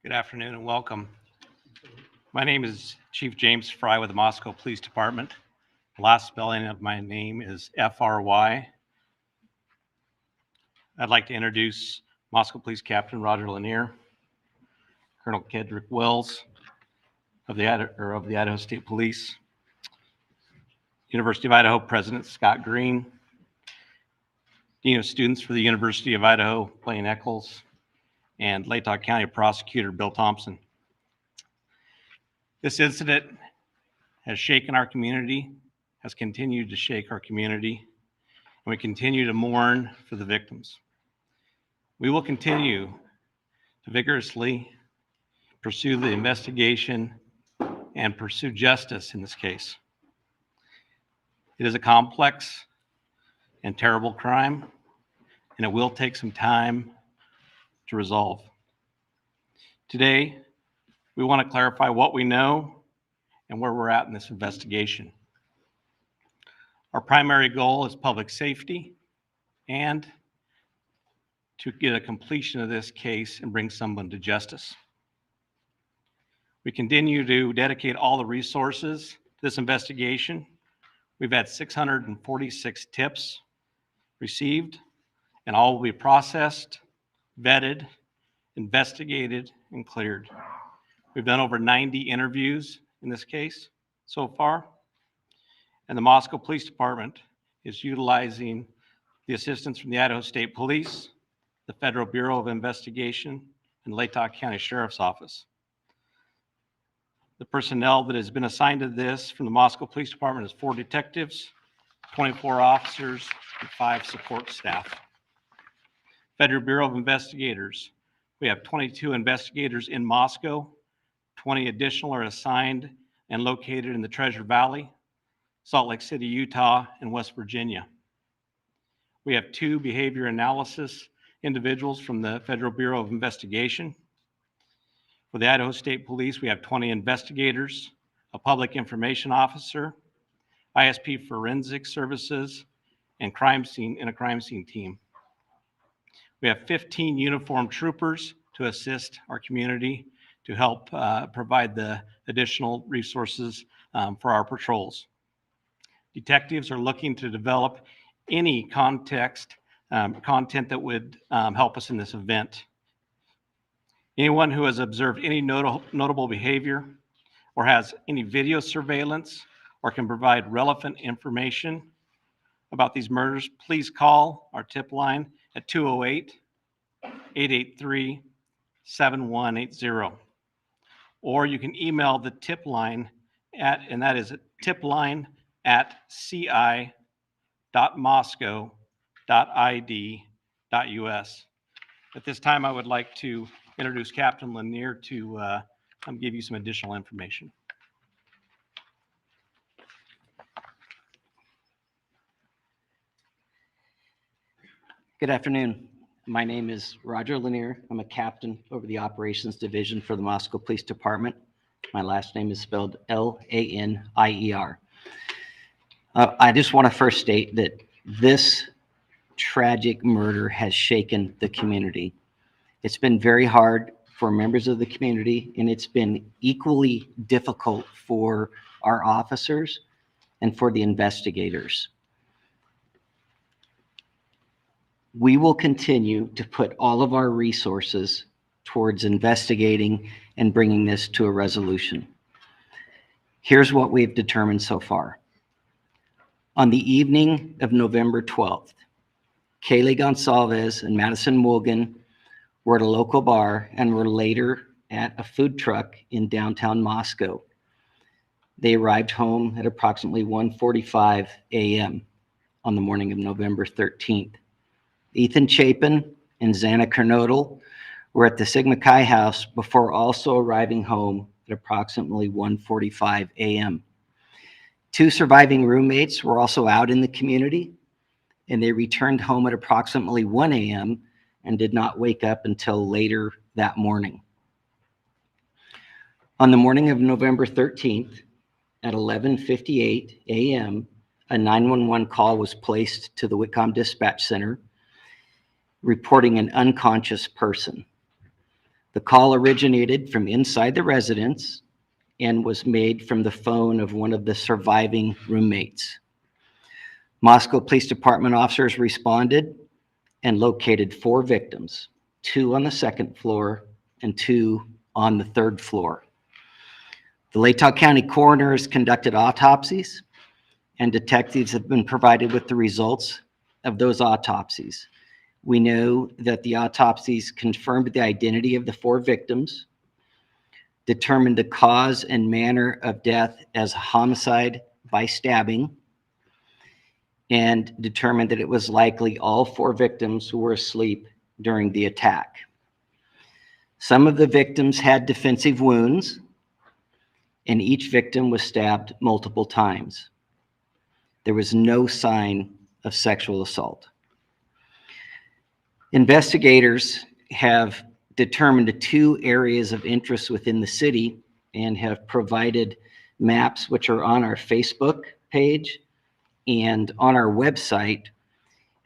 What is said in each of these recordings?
Good afternoon and welcome. My name is Chief James Fry with the Moscow Police Department. The last spelling of my name is F-R-Y. I'd like to introduce Moscow Police Captain Roger Lanier, Colonel Kedrick Wells of the Idaho State Police, University of Idaho President Scott Green, Dean of Students for the University of Idaho, Blaine Eccles, and Latah County Prosecutor Bill Thompson. This incident has shaken our community, has continued to shake our community, and we continue to mourn for the victims. We will continue to vigorously pursue the investigation and pursue justice in this case. It is a complex and terrible crime, and it will take some time to resolve. Today, we want to clarify what we know and where we're at in this investigation. Our primary goal is public safety and to get a completion of this case and bring someone to justice. We continue to dedicate all the resources to this investigation. We've had 646 tips received, and all will be processed, vetted, investigated, and cleared. We've done over 90 interviews in this case so far, and the Moscow Police Department is utilizing the assistance from the Idaho State Police, the Federal Bureau of Investigation, and Latah County Sheriff's Office. The personnel that has been assigned to this from the Moscow Police Department is 4 detectives, 24 officers, and 5 support staff. Federal Bureau of Investigators, we have 22 investigators in Moscow, 20 additional are assigned and located in the Treasure Valley, Salt Lake City, Utah, and West Virginia. We have 2 behavior analysis individuals from the Federal Bureau of Investigation. For the Idaho State Police, we have 20 investigators, a public information officer, ISP forensic services, and a crime scene team. We have 15 uniformed troopers to assist our community to help provide the additional resources for our patrols. Detectives are looking to develop any content that would help us in this event. Anyone who has observed any notable behavior or has any video surveillance or can provide relevant information about these murders, please call our tip line at 208-883-7180. Or you can email the tip line and that is tipline@ci.moscow.id.us. At this time, I would like to introduce Captain Lanier to give you some additional information. Good afternoon. My name is Roger Lanier. I'm a captain over the Operations Division for the Moscow Police Department. My last name is spelled Lanier. I just want to first state that this tragic murder has shaken the community. It's been very hard for members of the community, and it's been equally difficult for our officers and for the investigators. We will continue to put all of our resources towards investigating and bringing this to a resolution. Here's what we've determined so far. On the evening of November 12th, Kaylee Gonsalves and Madison Morgan were at a local bar and were later at a food truck in downtown Moscow. They arrived home at approximately 1:45 a.m. on the morning of November 13th. Ethan Chapin and Xana Kernodle were at the Sigma Chi house before also arriving home at approximately 1:45 a.m. 2 surviving roommates were also out in the community, and they returned home at approximately 1 a.m. and did not wake up until later that morning. On the morning of November 13th at 11:58 a.m., a 911 call was placed to the Whitcomb Dispatch Center reporting an unconscious person. The call originated from inside the residence and was made from the phone of one of the surviving roommates. Moscow Police Department officers responded and located 4 victims, 2 on the 2nd floor and 2 on the 3rd floor. The Latah County coroners conducted autopsies, and detectives have been provided with the results of those autopsies. We know that the autopsies confirmed the identity of the 4 victims, determined the cause and manner of death as a homicide by stabbing, and determined that it was likely all 4 victims who were asleep during the attack. Some of the victims had defensive wounds, and each victim was stabbed multiple times. There was no sign of sexual assault. Investigators have determined 2 areas of interest within the city and have provided maps which are on our Facebook page and on our website.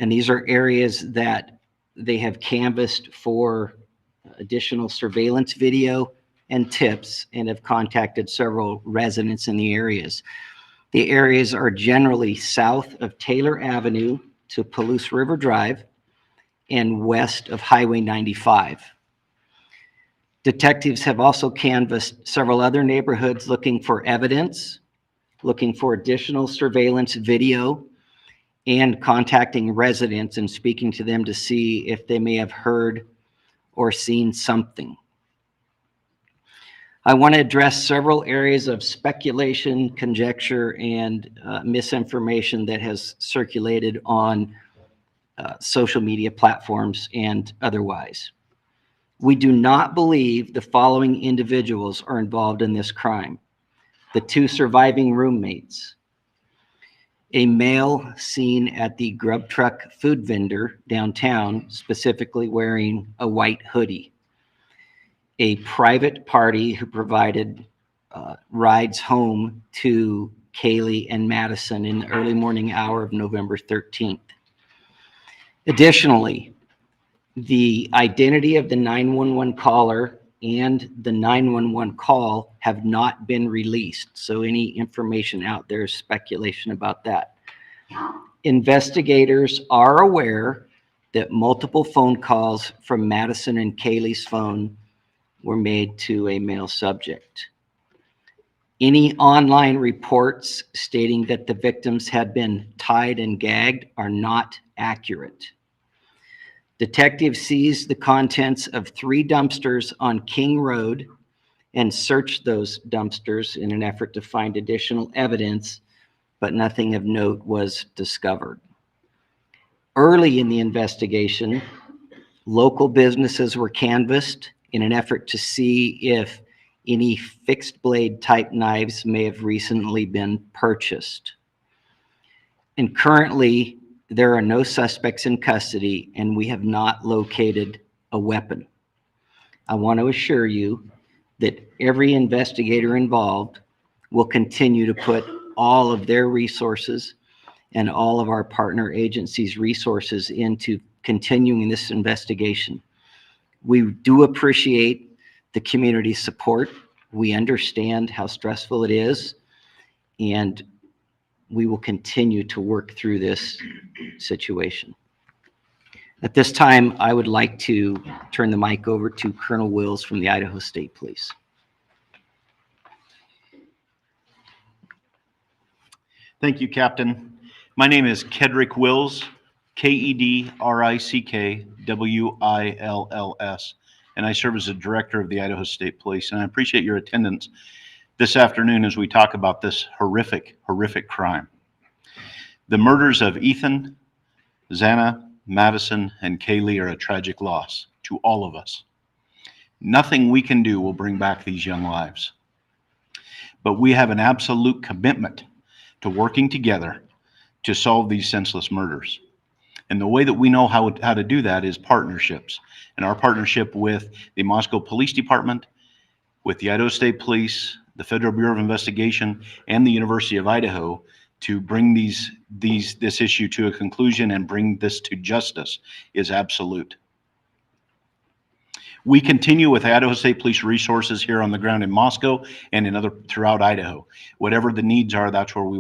And these are areas that they have canvassed for additional surveillance video and tips, and have contacted several residents in the areas. The areas are generally south of Taylor Avenue to Palouse River Drive and west of Highway 95. Detectives have also canvassed several other neighborhoods looking for evidence, looking for additional surveillance video, and contacting residents and speaking to them to see if they may have heard or seen something. I want to address several areas of speculation, conjecture, and misinformation that has circulated on social media platforms and otherwise. We do not believe the following individuals are involved in this crime: the 2 surviving roommates, a male seen at the grub truck food vendor downtown, specifically wearing a white hoodie, a private party who provided rides home to Kaylee and Madison in the early morning hour of November 13th. Additionally, the identity of the 911 caller and the 911 call have not been released, so any information out there is speculation about that. Investigators are aware that multiple phone calls from Madison and Kaylee's phone were made to a male subject. Any online reports stating that the victims had been tied and gagged are not accurate. Detectives seized the contents of 3 dumpsters on King Road and searched those dumpsters in an effort to find additional evidence, but nothing of note was discovered. Early in the investigation, local businesses were canvassed in an effort to see if any fixed blade type knives may have recently been purchased. And currently, there are no suspects in custody, and we have not located a weapon. I want to assure you that every investigator involved will continue to put all of their resources and all of our partner agencies' resources into continuing this investigation. We do appreciate the community support. We understand how stressful it is, and we will continue to work through this situation. At this time, I would like to turn the mic over to Colonel Wills from the Idaho State Police. Thank you, Captain. My name is Kedrick Wills, Kedrickwills, and I serve as the Director of the Idaho State Police. And I appreciate your attendance this afternoon as we talk about this horrific, horrific crime. The murders of Ethan, Xana, Madison, and Kaylee are a tragic loss to all of us. Nothing we can do will bring back these young lives. But we have an absolute commitment to working together to solve these senseless murders. And the way that we know how to do that is partnerships. And our partnership with the Moscow Police Department, with the Idaho State Police, the Federal Bureau of Investigation, and the University of Idaho to bring this issue to a conclusion and bring this to justice is absolute. We continue with Idaho State Police resources here on the ground in Moscow and throughout Idaho. Whatever the needs are, that's what we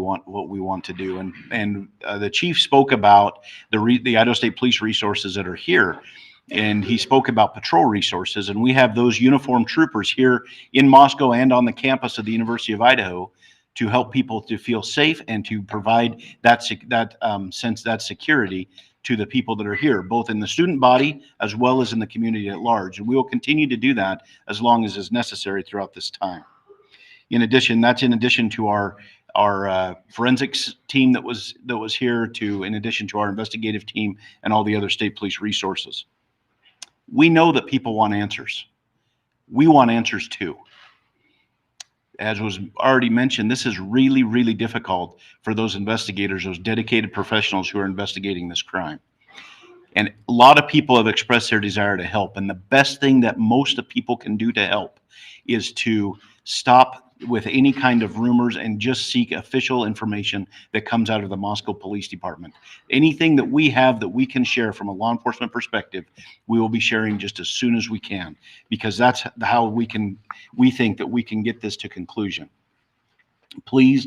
want to do. And the chief spoke about the Idaho State Police resources that are here. And he spoke about patrol resources, and we have those uniformed troopers here in Moscow and on the campus of the University of Idaho to help people to feel safe and to provide that security to the people that are here, both in the student body as well as in the community at large. And we will continue to do that as long as is necessary throughout this time. In addition, that's in addition to our forensics team that was here, in addition to our investigative team and all the other state police resources. We know that people want answers. We want answers too. As was already mentioned, this is really, really difficult for those investigators, those dedicated professionals who are investigating this crime. And a lot of people have expressed their desire to help. And the best thing that most of people can do to help is to stop with any kind of rumors and just seek official information that comes out of the Moscow Police Department. Anything that we have that we can share from a law enforcement perspective, we will be sharing just as soon as we can, because that's how we think that we can get this to conclusion. Please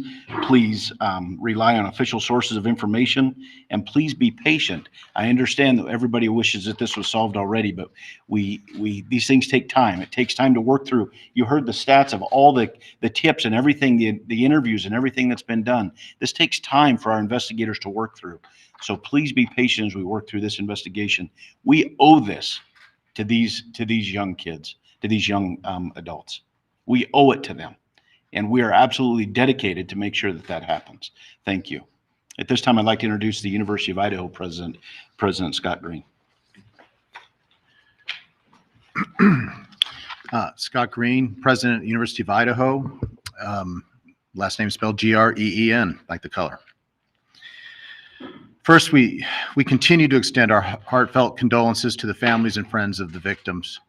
rely on official sources of information, and please be patient. I understand that everybody wishes that this was solved already, but these things take time. It takes time to work through. You heard the stats of all the tips and everything, the interviews and everything that's been done. This takes time for our investigators to work through. So please be patient as we work through this investigation. We owe this to these young kids, to these young adults. We owe it to them. And we are absolutely dedicated to make sure that happens. Thank you. At this time, I'd like to introduce the University of Idaho President Scott Green. Scott Green, President, University of Idaho. Last name spelled Green, like the color. First, we continue to extend our heartfelt condolences to the families and friends of the victims.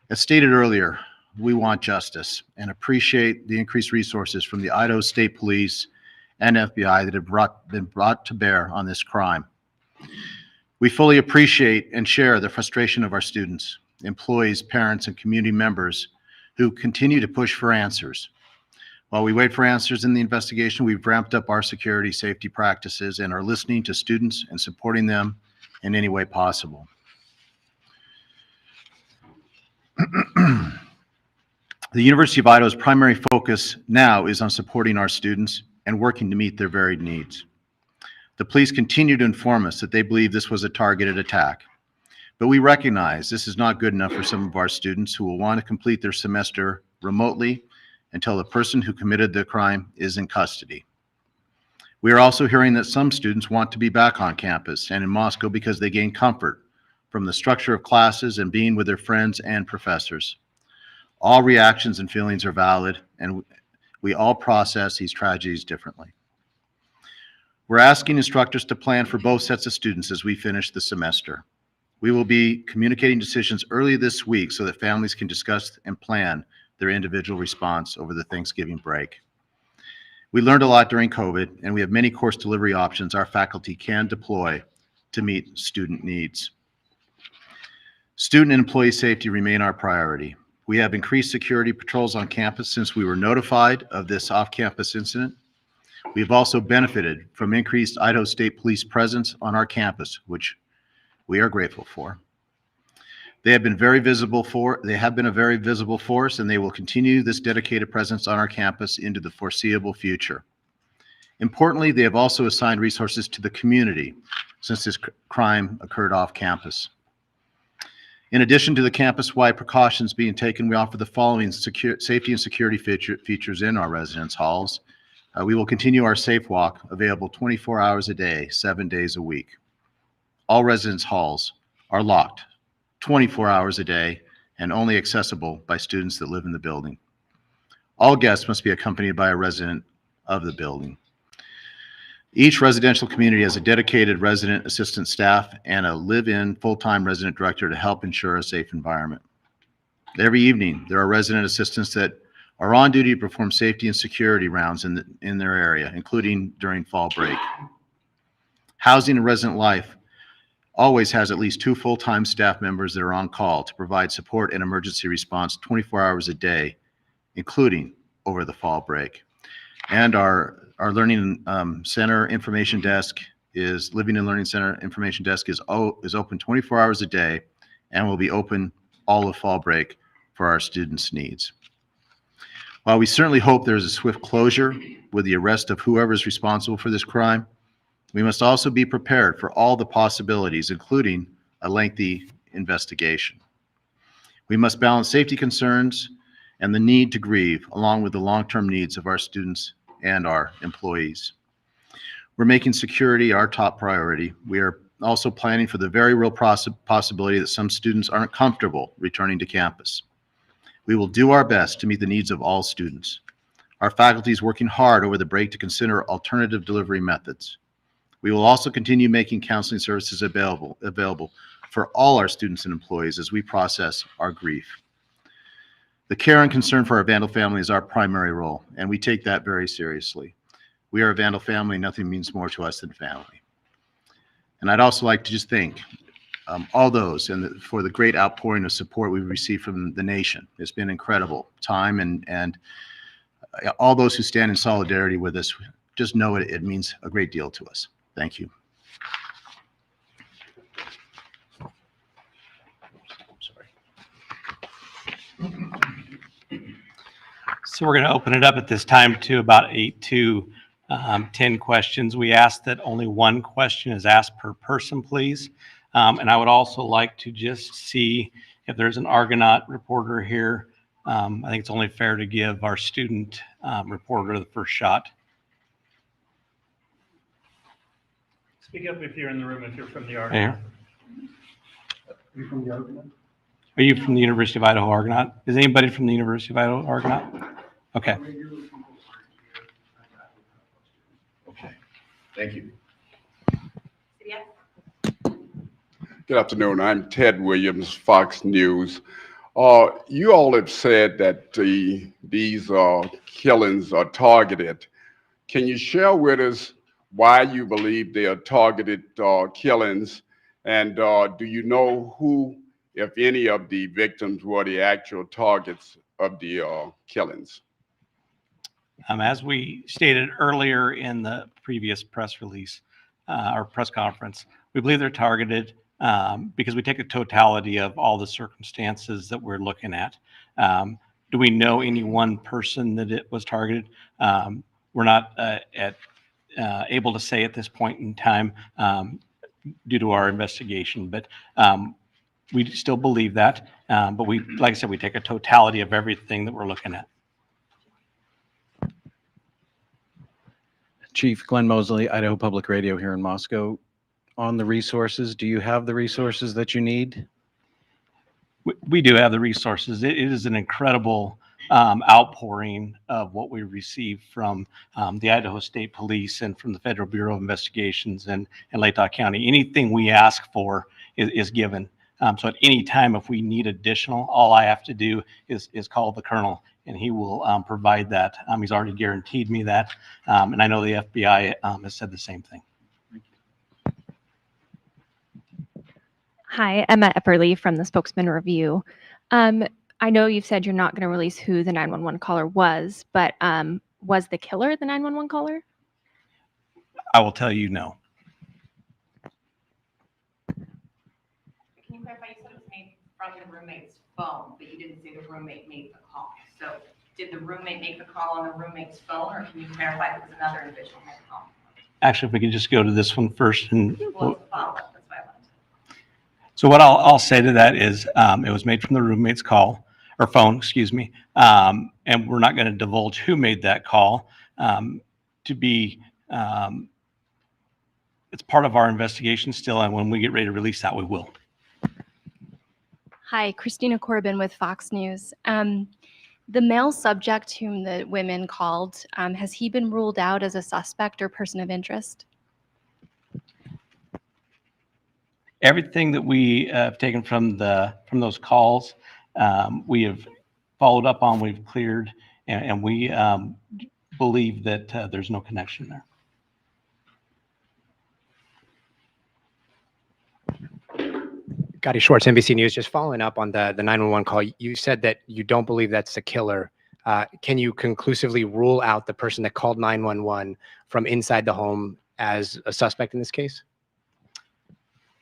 As stated earlier, we want justice and appreciate the increased resources from the Idaho State Police and FBI that have been brought to bear on this crime. We fully appreciate and share the frustration of our students, employees, parents, and community members who continue to push for answers. While we wait for answers in the investigation, we've ramped up our security safety practices and are listening to students and supporting them in any way possible. The University of Idaho's primary focus now is on supporting our students and working to meet their varied needs. The police continue to inform us that they believe this was a targeted attack, but we recognize this is not good enough for some of our students who will want to complete their semester remotely until the person who committed the crime is in custody. We are also hearing that some students want to be back on campus and in Moscow because they gain comfort from the structure of classes and being with their friends and professors. All reactions and feelings are valid, and we all process these tragedies differently. We're asking instructors to plan for both sets of students as we finish the semester. We will be communicating decisions early this week so that families can discuss and plan their individual response over the Thanksgiving break. We learned a lot during COVID, and we have many course delivery options our faculty can deploy to meet student needs. Student and employee safety remain our priority. We have increased security patrols on campus since we were notified of this off-campus incident. We have also benefited from increased Idaho State Police presence on our campus, which we are grateful for. They have been a very visible force, and they will continue this dedicated presence on our campus into the foreseeable future. Importantly, they have also assigned resources to the community since this crime occurred off campus. In addition to the campus-wide precautions being taken, we offer the following safety and security features in our residence halls. We will continue our Safe Walk, available 24 hours a day, 7 days a week. All residence halls are locked 24 hours a day and only accessible by students that live in the building. All guests must be accompanied by a resident of the building. Each residential community has a dedicated resident assistant staff and a live-in full-time resident director to help ensure a safe environment. Every evening, there are resident assistants that are on duty to perform safety and security rounds in their area, including during fall break. Housing and resident life always has at least 2 full-time staff members that are on call to provide support and emergency response 24 hours a day, including over the fall break. And our Learning Center Information Desk Living and Learning Center Information Desk is open 24 hours a day and will be open all of fall break for our students' needs. While we certainly hope there is a swift closure with the arrest of whoever is responsible for this crime, we must also be prepared for all the possibilities, including a lengthy investigation. We must balance safety concerns and the need to grieve, along with the long-term needs of our students and our employees. We're making security our top priority. We are also planning for the very real possibility that some students aren't comfortable returning to campus. We will do our best to meet the needs of all students. Our faculty is working hard over the break to consider alternative delivery methods. We will also continue making counseling services available for all our students and employees as we process our grief. The care and concern for our Vandal family is our primary role, and we take that very seriously. We are a Vandal family. Nothing means more to us than family. And I'd also like to just thank all those for the great outpouring of support we've received from the nation. It's been incredible time, and all those who stand in solidarity with us, just know it means a great deal to us. Thank you. So we're going to open it up at this time to about 8 to 10 questions. We ask that only one question is asked per person, please. And I would also like to just see if there's an Argonaut reporter here. I think it's only fair to give our student reporter the first shot. Speak up if you're in the room, if you're from the Argonaut. Are you from the Argonaut? Are you from the University of Idaho Argonaut? Is anybody from the University of Idaho Argonaut? Okay. Okay. Thank you. Good afternoon. I'm Ted Williams, Fox News. You all have said that these killings are targeted. Can you share with us why you believe they are targeted killings? And do you know who, if any, of the victims were the actual targets of the killings? As we stated earlier in the previous press release or press conference, we believe they're targeted because we take a totality of all the circumstances that we're looking at. Do we know any one person that it was targeted? We're not able to say at this point in time due to our investigation, but we still believe that. But we, like I said, we take a totality of everything that we're looking at. Chief Glenn Mosley, Idaho Public Radio here in Moscow. On the resources, do you have the resources that you need? We do have the resources. It is an incredible outpouring of what we receive from the Idaho State Police and from the Federal Bureau of Investigations and Latah County. Anything we ask for is given. So at any time, if we need additional, all I have to do is call the colonel, and he will provide that. He's already guaranteed me that, and I know the FBI has said the same thing. Hi, Emma Epperly from the Spokesman Review. I know you've said you're not going to release who the 911 caller was, but was the killer the 911 caller? I will tell you no. Can you clarify? You said it was made from the roommate's phone, but you didn't say the roommate made the call. So did the roommate make the call on the roommate's phone, or can you clarify if it was another individual who made the call? Actually, if we could just go to this one first. And Well, it's a follow-up. That's why I wanted to. so what I'll say to that is it was made from the roommate's call or phone, excuse me. And we're not going to divulge who made that call it's part of our investigation still. And when we get ready to release that, we will. Hi, Christina Corbin with Fox News. The male subject whom the women called, has he been ruled out as a suspect or person of interest? Everything that we have taken from those calls, we have followed up on, we've cleared, and we believe that there's no connection there. Gotti Schwartz, NBC News. Just following up on the 911 call, you said that you don't believe that's the killer. Can you conclusively rule out the person that called 911 from inside the home as a suspect in this case?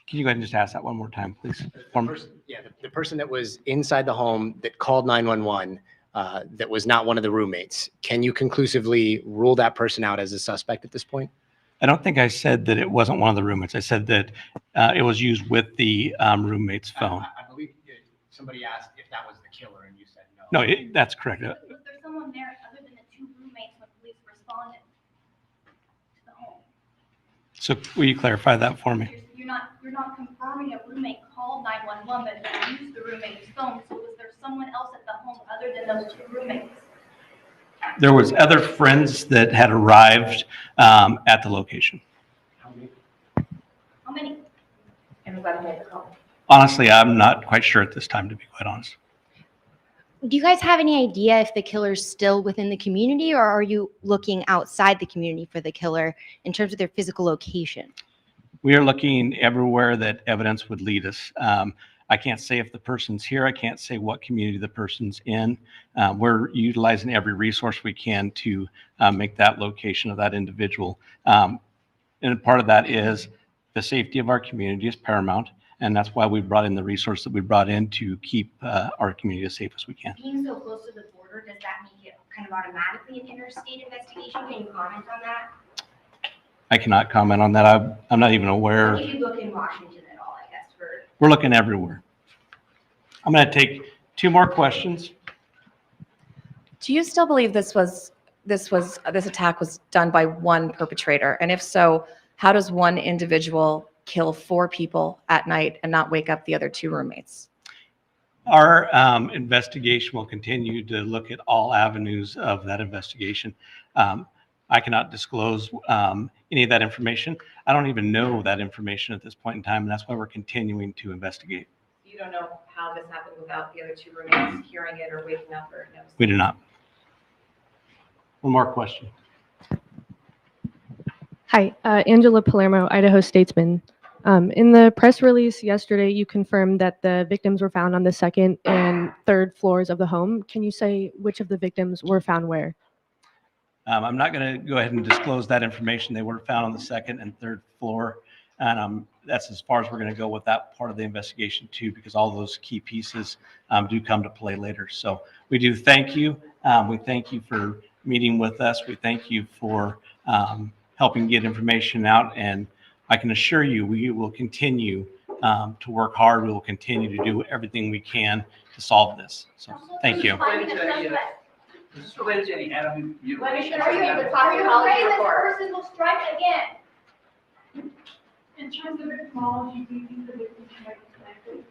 Can you go ahead and just ask that one more time, please? The person that was inside the home that called 911, that was not one of the roommates. Can you conclusively rule that person out as a suspect at this point? I don't think I said that it wasn't one of the roommates. I said that it was used with the roommate's phone. I believe somebody asked if that was the killer, and you said no. No, that's correct. Was there someone there other than the two roommates when police responded to the home? So will you clarify that for me? You're not confirming a roommate called 911, but you used the roommate's phone. So was there someone else at the home other than those two roommates? There was other friends that had arrived at the location. How many? And whoever made the call. Honestly, I'm not quite sure at this time, to be quite honest. Do you guys have any idea if the killer's still within the community, or are you looking outside the community for the killer in terms of their physical location? We are looking everywhere that evidence would lead us. I can't say if the person's here. I can't say what community the person's in. We're utilizing every resource we can to make that location of that individual. And part of that is the safety of our community is paramount. And that's why we brought in the resource that we brought in to keep our community as safe as we can. Being so close to the border, does that make it kind of automatically an interstate investigation? Can you comment on that? I cannot comment on that. I'm not even aware. Did you look in Washington at all, I guess, for? We're looking everywhere. I'm going to take two more questions. Do you still believe this attack was done by one perpetrator? And if so, how does one individual kill 4 people at night and not wake up the other 2 roommates? Our investigation will continue to look at all avenues of that investigation. I cannot disclose any of that information. I don't even know that information at this point in time, and that's why we're continuing to investigate. You don't know how this happened without the other 2 roommates hearing it or waking up or noticing? We do not. One more question. Hi, Angela Palermo, Idaho Statesman. In the press release yesterday, you confirmed that the victims were found on the 2nd and 3rd floors of the home. Can you say which of the victims were found where? I'm not going to go ahead and disclose that information. They were found on the 2nd and 3rd floor. And that's as far as we're going to go with that part of the investigation too, because all those key pieces do come to play later. So we do thank you. We thank you for meeting with us. We thank you for helping get information out. And I can assure you, we will continue to work hard. We will continue to do everything we can to solve this. So thank you. This is related to any animal mutilation. Let me show you the toxicology report. This person will strike again. In terms of etymology, do you think the victims might be connected?